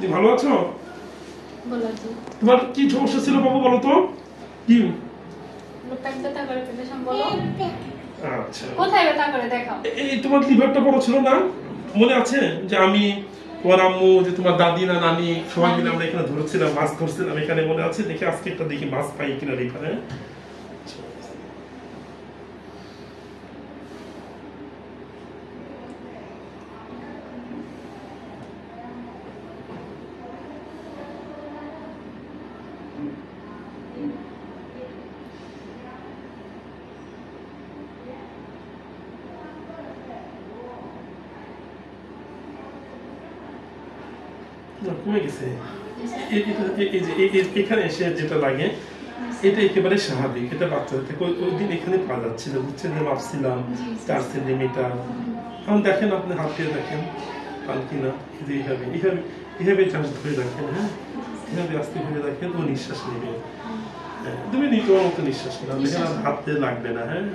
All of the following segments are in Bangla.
তুমি ভালো আছো? বলো জি। তোমার কি সমস্যা ছিল বাবু বলো তো? কি? পেট ব্যথা করে পেছন বলো। আচ্ছা। কোথায় ব্যথা করে দেখাও। এই তোমার লিভারটা বড় ছিল না? মনে আছে যে আমি তোমার আম্মু যে তোমার দাদি না নানি সবাই মিলে আমরা এখানে ধরেছিলাম, মাছ ধরছিলাম এখানে, মনে আছে? দেখি আজকে একটা দেখি মাছ পাই কিনা এখানে। কমে গেছে। এখানে এসে যেটা লাগে এটা একেবারে স্বাভাবিক, এটা বাচ্চাদের থেকে ওই দিন এখানে পাওয়া যাচ্ছিল, বুঝছেন? যে ভাবছিলাম 4 সেন্টিমিটার। এখন দেখেন আপনি হাত দিয়ে দেখেন পান কিনা, যে এইভাবে এইভাবে এইভাবে চাষ ধরে রাখেন, হ্যাঁ এইভাবে আস্তে ধরে রাখেন, ও নিঃশ্বাস নেবে। হ্যাঁ তুমি নিতে মতো নিঃশ্বাস নেবেন, দেখেন আর হাত দিয়ে লাগবে না, হ্যাঁ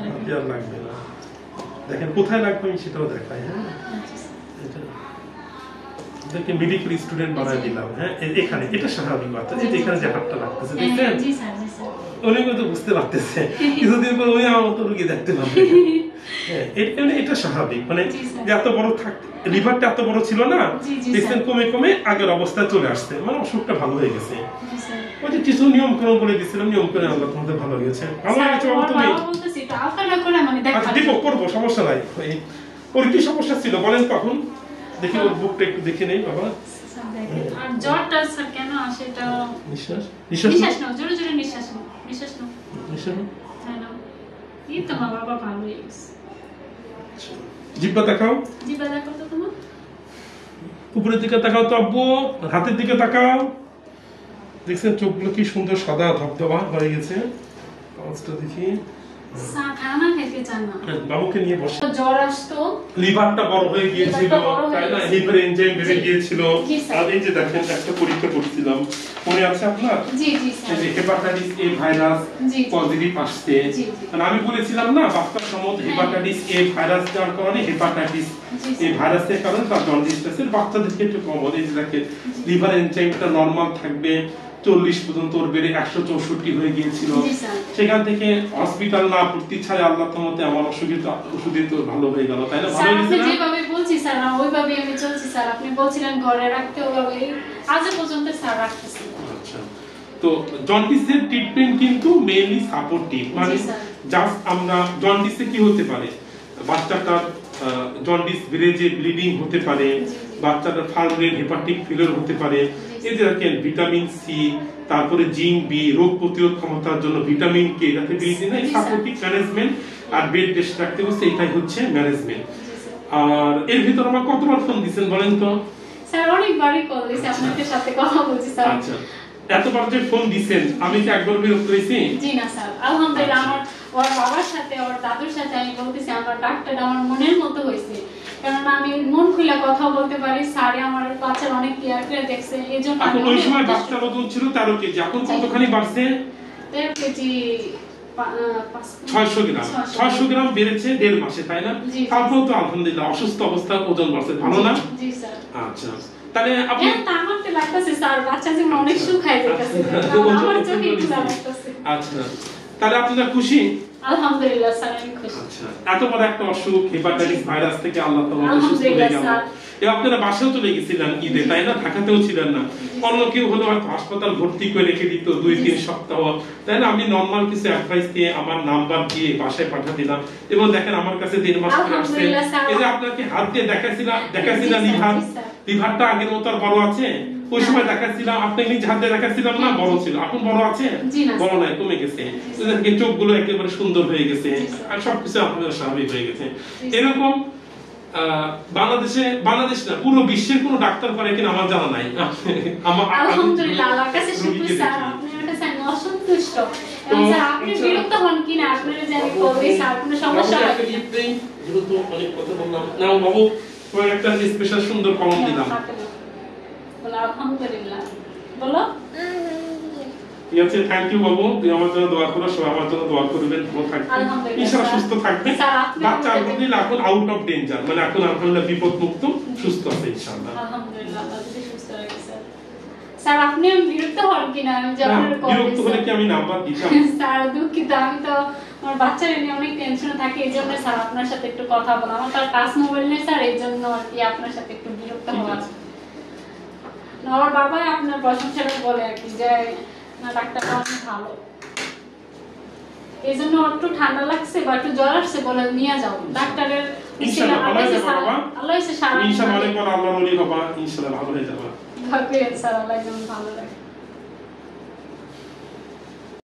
হাত দিয়ে আর লাগবে না। দেখেন কোথায় লাগবে আমি সেটাও দেখাই, হ্যাঁ এটা মেডিকেল স্টুডেন্ট বানায় দিলাম, হ্যাঁ এখানে এটা স্বাভাবিক বাচ্চা, এই যে এখানে যে হাতটা লাগতেছে দেখছেন, জি স্যার জি স্যার উনি কিন্তু বুঝতে পারতেছে, কিছুদিন পর উনি আমার মতো রুগী দেখতে পারবে। হ্যাঁ এটা স্বাভাবিক, মানে যে এত বড় লিভারটা এত বড় ছিল না, দেখছেন কমে কমে আগের অবস্থায় চলে আসছে, মানে অসুখটা ভালো হয়ে গেছে। ওই যে কিছু নিয়ম কানুন বলে দিয়েছিলাম, নিয়ম করে আল্লাহ তোমাদের ভালো হয়ে গেছে। ভালো হয়ে গেছে বাবা তুমি? আচ্ছা দিব, করবো, সমস্যা নাই। ওর কি সমস্যা ছিল বলেন তখন? দেখি ওর বুকটা একটু দেখে নেই বাবা। আর জ্বরটা স্যার কেন আসে এটা? নিঃশ্বাস নিঃশ্বাস নাও, জোরে জোরে নিঃশ্বাস নাও, নিঃশ্বাস নাও, নিঃশ্বাস নাও। হ্যাঁ নাও। এই তো মা বাবা ভালো হয়ে গেছে। জিহ্বা দেখাও, জিহ্বা দেখাও তো তোমার। উপরের দিকে তাকাও তো আব্বু, হাতের দিকে তাকাও। দেখছেন চোখগুলো কি সুন্দর সাদা ধবধবা হয়ে গেছে। আওয়াজটা দেখি। খানা খেতে চান না। বাবুকে নিয়ে বসে। জ্বর আসতো, লিভারটা বড় হয়ে গিয়েছিল, তাই না? লিভার এনজাইম বেড়ে গিয়েছিল। আর এই যে দেখেন একটা পরীক্ষা করছিলাম, মনে আছে আপনার? জি জি স্যার। এই যে হেপাটাইটিস এ ভাইরাস পজিটিভ আসছে, মানে আমি বলেছিলাম না বাচ্চার সম্বন্ধে হেপাটাইটিস এ ভাইরাস যার কারণে, হেপাটাইটিস এই ভাইরাসের কারণে তার জন্ডিস হচ্ছে। বাচ্চাদের ক্ষেত্রে কমন, এই যে দেখেন লিভার এনজাইমটা নরমাল থাকবে 40 পর্যন্ত, ওর বেড়ে 164 হয়ে গিয়েছিল। সেখান থেকে হসপিটাল না ভর্তি ছাড়া আল্লাহ তোমাতে আমার ওষুধে তো ভালো হয়ে গেল, তাই না? ভালো হয়েছে না? যেভাবে বলছি স্যার ওইভাবে আমি চলছি স্যার। আপনি বলছিলেন ঘরে রাখতে, ওইভাবে আজ পর্যন্ত স্যার রাখতেছি। আচ্ছা, তো জন্ডিসের ট্রিটমেন্ট কিন্তু মেইনলি সাপোর্টিভ, মানে জাস্ট আমরা জন্ডিসে কি হতে পারে, বাচ্চাটার জন্ডিস বেড়ে যে ব্লিডিং হতে পারে, বাচ্চাটার ফার্মেন্ট হেপাটিক ফেলিওর হতে পারে। এই যে দেখেন ভিটামিন সি, তারপরে জিঙ্ক বি, রোগ প্রতিরোধ ক্ষমতার জন্য ভিটামিন কে, যাতে ব্লিডিং না, সাপোর্টিভ ম্যানেজমেন্ট আর বেড রেস্ট রাখতে হচ্ছে, এটাই হচ্ছে ম্যানেজমেন্ট। আর এর ভিতর আমার কতবার ফোন দিবেন বলেন তো? স্যার অনেকবারই কল দিছি, আপনাদের সাথে কথা বলছি স্যার। আচ্ছা, এতবার যে ফোন দিবেন আমি কি একবার বিরক্ত হইছি? জি না স্যার, আলহামদুলিল্লাহ। আমার ওর বাবার সাথে ওর দাদুর সাথে আমি বলতেছি আমার ডাক্তার আমার মনের মতো হইছে, কারণ আমি মন খুলে কথা বলতে পারি। স্যার আমার বাচ্চার অনেক কেয়ার করে দেখছে, এইজন্য এখন ওই সময় বাচ্চার ওজন ছিল 13 কেজি, এখন কতখানি বাড়ছে? 13 কেজি 600 গ্রাম। 600 গ্রাম বেড়েছে 1.5 মাসে, তাই না? তারপর তো আলহামদুলিল্লাহ অসুস্থ অবস্থায় ওজন বাড়ছে, ভালো না? জি স্যার। আচ্ছা, তাহলে আপনি আমাকে লাগতেছে স্যার বাচ্চা যেন অনেক শুকায় যাচ্ছে, আমার চোখে খোলা লাগতেছে। আচ্ছা, তাহলে আপনারা খুশি? আলহামদুলিল্লাহ স্যার আমি খুশি। আচ্ছা, এত বড় একটা অসুখ হেপাটাইটিস ভাইরাস থেকে আল্লাহ তাআলা সুস্থ করে গেল। আপনারা বাসাও চলে গেছিলেন ঈদে, তাই না? ঢাকাতেও ছিলেন না। অন্য কেউ হলো হয়তো হাসপাতাল ভর্তি করে রেখে দিত 2-3 সপ্তাহ, তাই না? আমি নরমাল কিছু অ্যাডভাইস দিয়ে আমার নাম্বার দিয়ে বাসায় পাঠিয়ে দিলাম, এবং দেখেন আমার কাছে 1.5 মাস পরে আসছে। এই যে আপনাকে হাত দিয়ে দেখাছিলাম লিভারটা আগের মতো আর বড় আছে? ওই সময় দেখাচ্ছিলাম, আপনি নিজে হাতে দেখাচ্ছিলাম না, বড় ছিল, এখন বড় আছে? বড় নাই, কমে গেছে। চোখগুলো একেবারে সুন্দর হয়ে গেছে, আর সবকিছু আপনাদের স্বাভাবিক হয়ে গেছে। এরকম বাংলাদেশ না পুরো বিশ্বের কোনো ডাক্তার করে কিনা আমার জানা নাই। আলহামদুলিল্লাহ আল্লাহর কাছে শুকর স্যার, আপনার কাছে আমি অসন্তুষ্ট। স্যার আপনি বিরক্ত হন কিনা আপনারা জানি কবে স্যার কোনো সমস্যা হয় কি? যেহেতু অনেক কথা বললাম, নাও বাবু তোমার একটা স্পেশাল সুন্দর কলম দিলাম। বলো আলহামদুলিল্লাহ, বলো ঠিক আছে, থ্যাংক ইউ বাবু, তুমি আমার জন্য দোয়া করো, সবাই আমার জন্য দোয়া করবেন, ভালো থাকবেন, আলহামদুলিল্লাহ ইনশাআল্লাহ স্যার। সুস্থ থাকবেন। স্যার, আপনি বাচ্চা আমাকে আলহামদুলিল্লাহ এখন আউট অফ ডেঞ্জার, মানে এখন আলহামদুলিল্লাহ বিপদ মুক্ত, সুস্থ আছে ইনশাআল্লাহ। আলহামদুলিল্লাহ, আল্লাহ যদি সুস্থ রাখে স্যার। স্যার, আপনি বিরক্ত হন কিনা আমি না, যখন বিরক্ত হলে কি আমি নাম্বার দিতাম? স্যার দুঃখিত, আমি তো আমার বাচ্চারা নিয়ে অনেক টেনশনে থাকি, এই জন্য স্যার আপনার সাথে একটু কথা বলা, আমার তার টাচ মোবাইল নেই স্যার, এই জন্য আর কি আপনার সাথে একটু বিরক্ত ঠিক হওয়া। আছে। আমার বাবা আপনার প্রশংসাটা বলে আর কি যে না, ডাক্তারটা অনেক ভালো, এই জন্য একটু ঠান্ডা লাগছে বা একটু জ্বর আসছে বলে নিয়ে যাও ডাক্তারের। ইনশাআল্লাহ ভালো হয়ে যাবে বাবা, আল্লাহ এসে সারা ইনশাআল্লাহ অনেক বড় আল্লাহ মনি হবা, ইনশাআল্লাহ ভালো হয়ে যাবে। ভালো স্যার, আল্লাহ যেন ভালো রাখে।